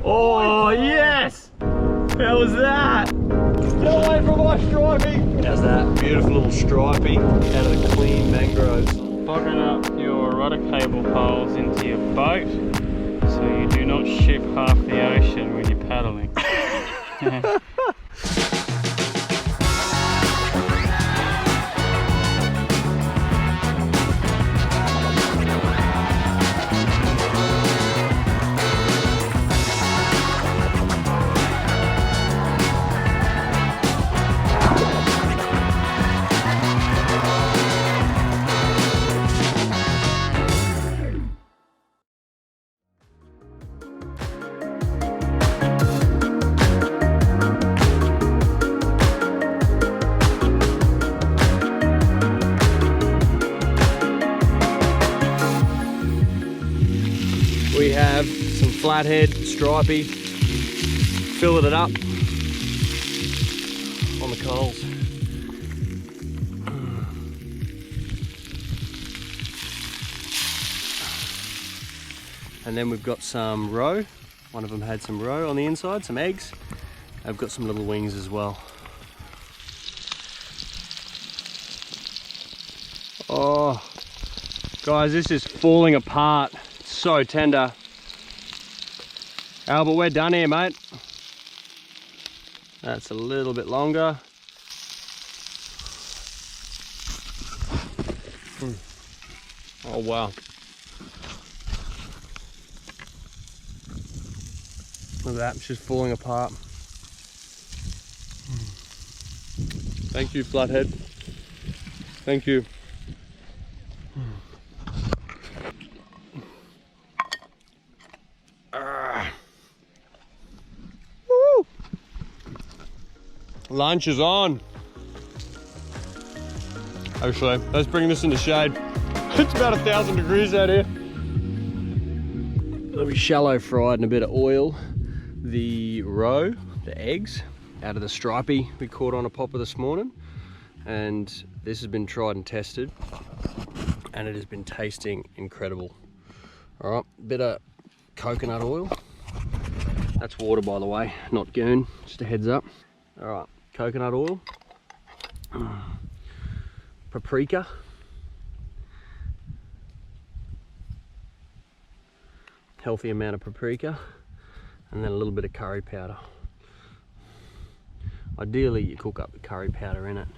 Oh, yes! How was that? Get away from my stripey! How's that? Beautiful little stripey out of the clean mangroves. Bogging up your rudder cable poles into your boat so you do not ship half the ocean when you're paddling. We have some flathead, stripey, filling it up on the coals. And then we've got some roe. One of them had some roe on the inside, some eggs. I've got some little wings as well. Oh, guys, this is falling apart. So tender. Albert, we're done here, mate. That's a little bit longer. Oh wow. Look at that, it's just falling apart. Thank you, flathead. Thank you. Woo! Lunch is on. Actually, let's bring this in the shade. It's about 1,000 degrees out here. We shallow fried in a bit of oil the roe, the eggs, out of the stripey we caught on a popper this morning. And this has been tried and tested, and it has been tasting incredible. All right, bit of coconut oil. That's water, by the way, not goon, just a heads up. All right, coconut oil, paprika, healthy amount of paprika, and then a little bit of curry powder. Ideally, you cook up the curry powder in it,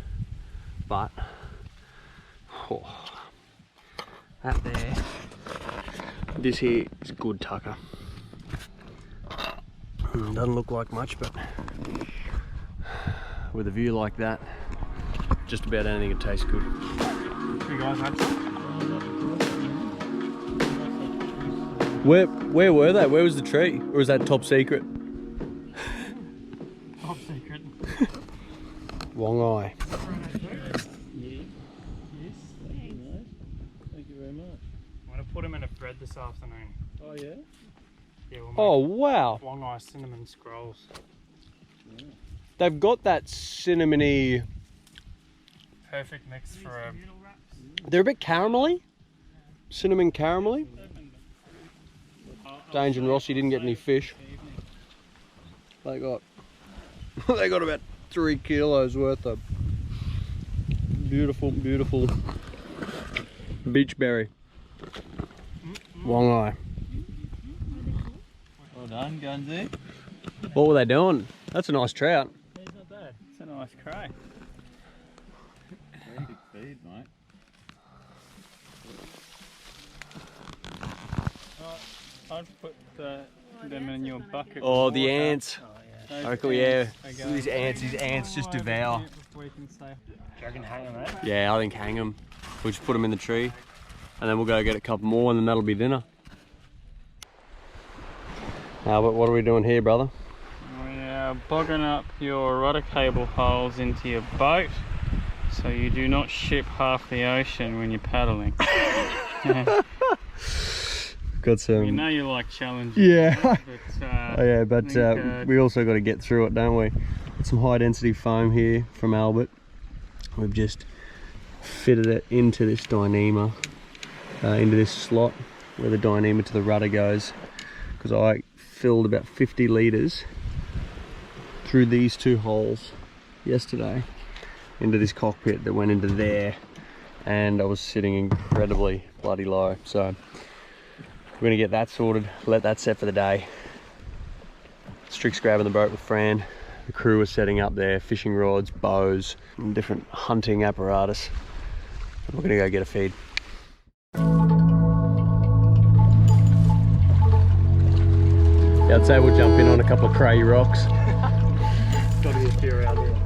but that there, this here is good tucker. Doesn't look like much, but with a view like that, just about anything can taste good. You guys had some? Where were they? Where was the tree? Or is that top secret? Top secret. Wong eye. Yes. Thank you very much. I'm going to put them in a thread this afternoon. Oh yeah? Yeah, we'll make Oh wow. long eye cinnamon scrolls. Yeah. They've got that cinnamony. Perfect mix for a... They're a bit caramelly. Cinnamon caramelly. Danger and Rossi didn't get any fish. They got about 3 kilos worth of beautiful beach berry. Wong eye. Well done, Gunzy. What were they doing? That's a nice trout. He's not bad. It's a nice cray. Very good feed, mate. I'd put them in your bucket. Oh, with the water. ants. Those I reckon, yeah. ants, These ants just devour. We can say, do you reckon hang them out? Yeah, I think hang them. We'll just put them in the tree, and then we'll go get a couple more, and then that'll be dinner. Albert, what are we doing here, brother? We are bogging up your rudder cable poles into your boat so you do not ship half the ocean when you're paddling. Got some. You know you like challenges. Yeah. But, we also got to get through it, don't we? Some high density foam here from Albert. We've just fitted it into this Dyneema, into this slot where the Dyneema to the rudder goes, because I filled about 50 litres through these 2 holes yesterday into this cockpit that went into there, and I was sitting incredibly bloody low. So we're gonna get that sorted, let that set for the day. Strick's grabbing the boat with Fran. The crew are setting up their fishing rods, bows, and different hunting apparatus. We're gonna go get a feed. Yeah, I'd say we'll jump in on a couple of crayy rocks. Gotta be a few around here.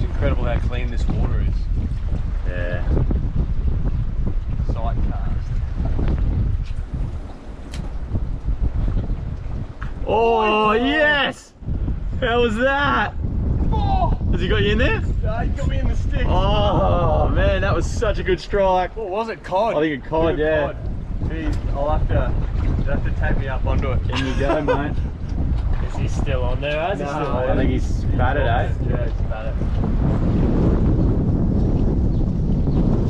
Incredible how clean this water is. Yeah. Sight cast. Oh yes! How was that? Oh! Has he got you in there? He got me in the stick. Oh man, that was such a good strike. What was it? Cod? I think a cod, yeah. Jeez, you'll have to take me up onto it. In you go, mate. Is he still on there? No, I think he's batted, eh? Yeah, he's batted.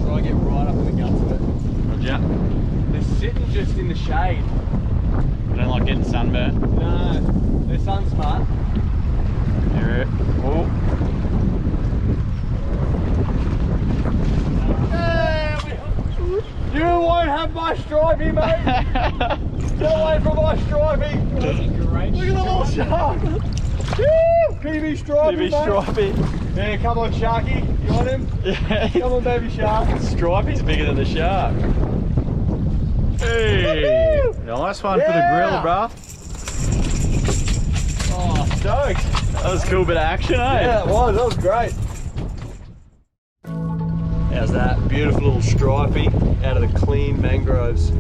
Try and get right up in the guts of it. Roger. They're sitting just in the shade. I don't like getting sunburned. No, they're sun smart. Yeah. Oh. You won't have my stripey, mate. Get away from my stripey. Great. Look at the little shark. PB stripey, Maybe mate. stripey. Yeah, come on, Sharky. You want him? Yeah. Come on, baby shark. Stripey's bigger than the shark. Hey. Nice one for the grill, bruh. Oh, stoked. That was a cool bit of action, eh? Yeah, it was. That was great. How's that? Beautiful little stripey out of the clean mangroves.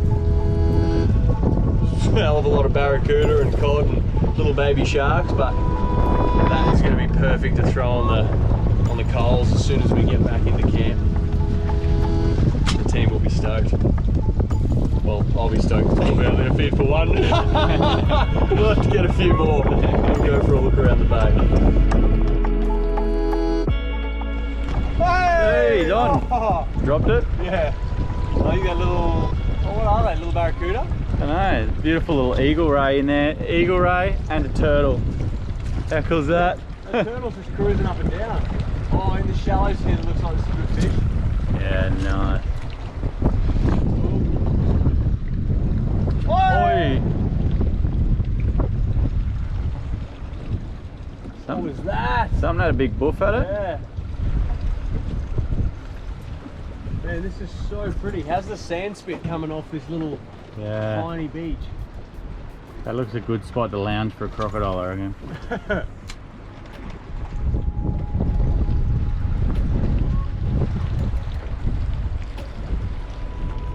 Hell of a lot of barracuda and cod and little baby sharks, but that is going to be perfect to throw on the coals as soon as we get back into camp. The team will be stoked. Well, I'll be stoked. I'll be able to feed for one. We'll have to get a few more and go for a look around the bay. Hey, he's on. Oh, Dropped it? yeah. I think that little, what are they? Little barracuda? I know, beautiful little eagle ray in there. Eagle ray and a turtle. How cool's that? The turtle's just cruising up and down. Oh, in the shallows here, it looks like there's some good fish. Yeah, nice. Oi! What was that? Something had a big buff at it. Yeah. Man, this is so pretty. How's the sand spit coming off this little Yeah. tiny beach? That looks a good spot to lounge for a crocodile, I reckon.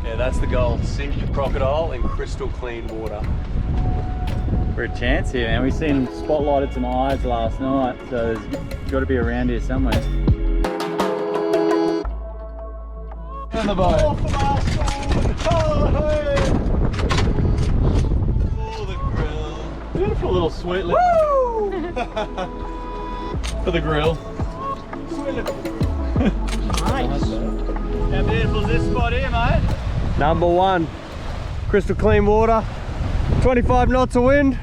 Yeah, that's the goal. Sink the crocodile in crystal clean water. For a chance here, man. We've seen him spotlighted some eyes last night, so there's got to be around here somewhere. In the boat. Oh, hey. For the grill. Beautiful little sweet little. Woo! For the grill. Sweet little. Nice. How beautiful is this spot here, mate? Number one. Crystal clean water. 25 knots of wind.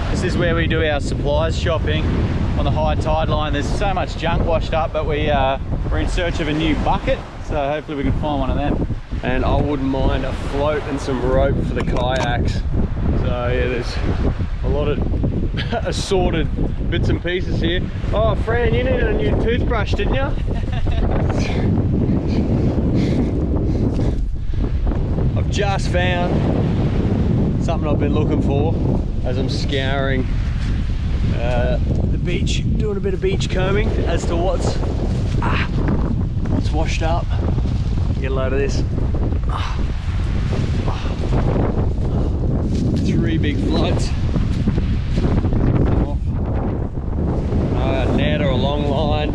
This is where we do our supplies shopping on the high tide line. There's so much junk washed up, but we're in search of a new bucket, so hopefully we can find one of them. And I wouldn't mind a float and some rope for the kayaks. So yeah, there's a lot of assorted bits and pieces here. Oh, Fran, you needed a new toothbrush, didn't you? I've just found something I've been looking for as I'm scouring the beach, doing a bit of beach combing as to what's washed up. Get a load of this. big floats. A net or a long line.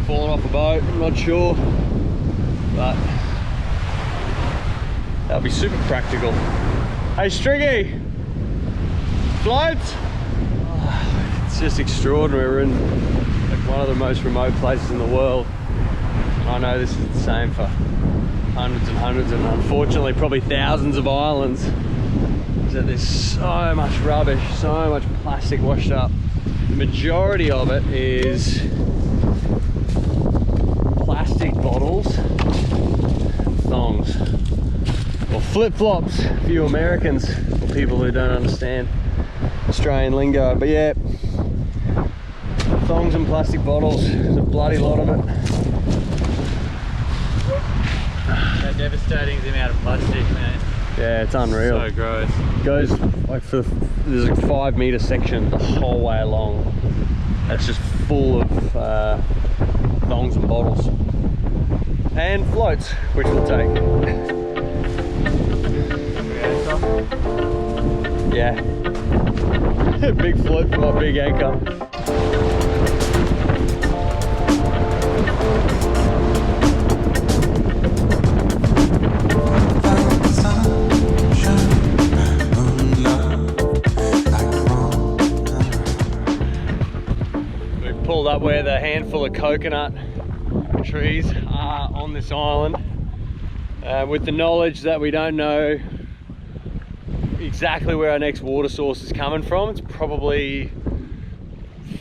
Falling off a boat, I'm not sure. But that'll be super practical. Hey Stricky! Floats? Oh, it's just extraordinary. We're in like one of the most remote places in the world. I know this is the same for hundreds and hundreds and unfortunately probably thousands of islands. So there's so much rubbish, so much plastic washed up. The majority of it is plastic bottles, thongs, or flip-flops for you Americans, or people who don't understand Australian lingo. But yeah, thongs and plastic bottles, there's a bloody lot of it. How devastating is the amount of plastic, man. Yeah, it's unreal. So gross. It goes like there's a 5 meter section the whole way along. That's just full of thongs and bottles. And floats, which we'll take. Yeah. Big float for my big anchor. We've pulled up where the handful of coconut trees are on this island, with the knowledge that we don't know exactly where our next water source is coming from. It's probably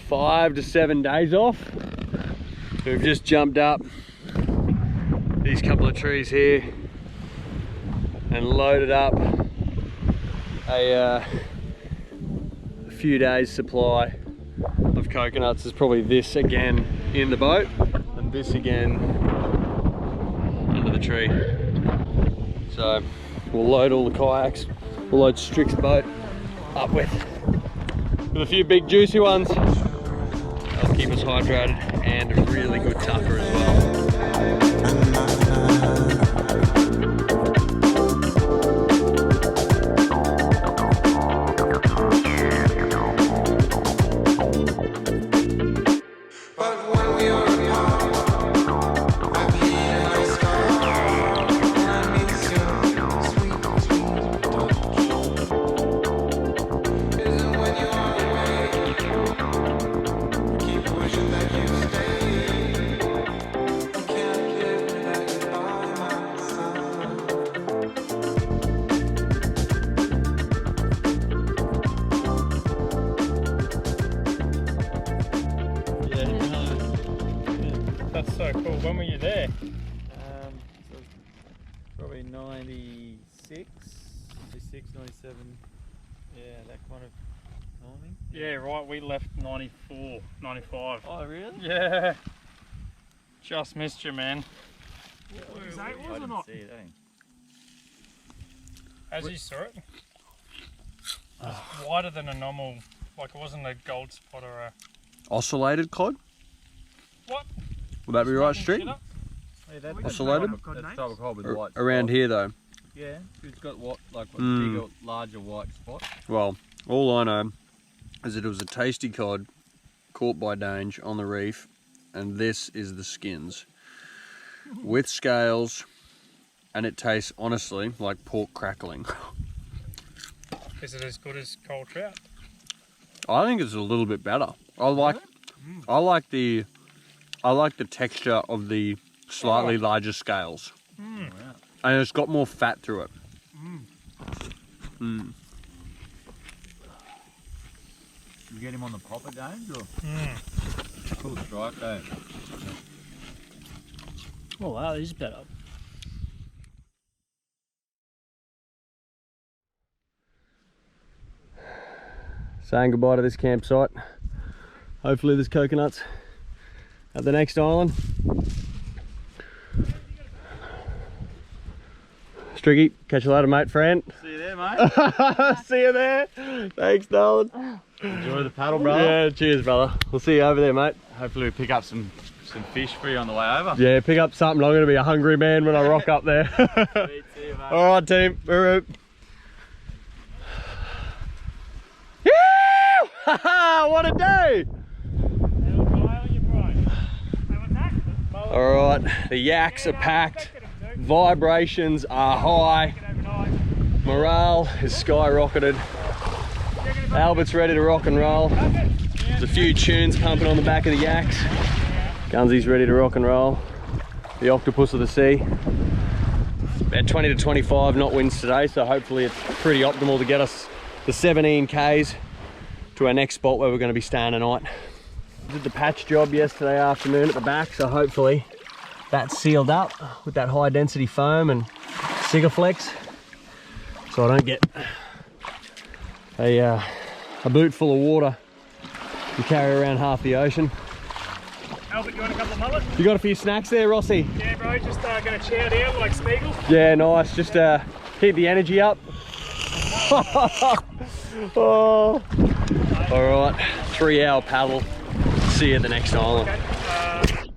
5 to 7 days off. We've just jumped up these couple of trees here and loaded up a few days supply of coconuts. There's probably this again in the boat and this again under the tree. So we'll load all the kayaks, we'll load Strick's boat up with a few big juicy ones. They'll keep us hydrated and a really good tupper as well. That's so cool. When were you there? So probably 96, 97. Yeah, that kind of timing. Yeah, right. We left 94, 95. Oh, really? Yeah. Just missed you, man. Was that I didn't see it, eh? As you saw it, it's wider than a normal, like it wasn't a gold spot or a... Oscillated cod? What? Would that be right, Strick? Shit up? Yeah, that's Oscillated? That's type of cod with white Around spots. here though? Yeah, it's got what, like a Mm. bigger, larger white spot. Well, all I know is that it was a tasty cod caught by Dange on the reef, and this is the skins with scales, and it tastes honestly like pork crackling. Is it as good as cold trout? I think it's a little bit better. I like the texture of the slightly larger scales, and it's got more fat through it. You get him on the popper, James, or? Cool strike, though. Oh wow, this is better. Saying goodbye to this campsite. Hopefully there's coconuts at the next island. Stricky, catch you later, mate, Fran. See you there, mate. See you there. Thanks, darling. Enjoy the paddle, brother. Yeah, cheers, brother. We'll see you over there, mate. Hopefully we pick up some fish for you on the way over. Yeah, pick up something. I'm going to be a hungry man when I rock up there. See you, mate. All right, team. Haha, what a day! All right, the yaks are packed, vibrations are high, morale is skyrocketed. Albert's ready to rock and roll. There's a few tunes pumping on the back of the yaks. Gunzy's ready to rock and roll. The octopus of the sea. About 20 to 25 knot winds today, so hopefully it's pretty optimal to get us the 17 Ks to our next spot where we're going to be staying tonight. Did the patch job yesterday afternoon at the back, so hopefully that's sealed up with that high density foam and Sigaflex, so I don't get a boot full of water and carry around half the ocean. Albert, you want a couple of mullets? You got a few snacks there, Rossi? Yeah, bro, just gonna chow down like Spiegel. Yeah, nice. Just keep the energy up. Oh. All right, 3 hour paddle. See you at the next island. Okay.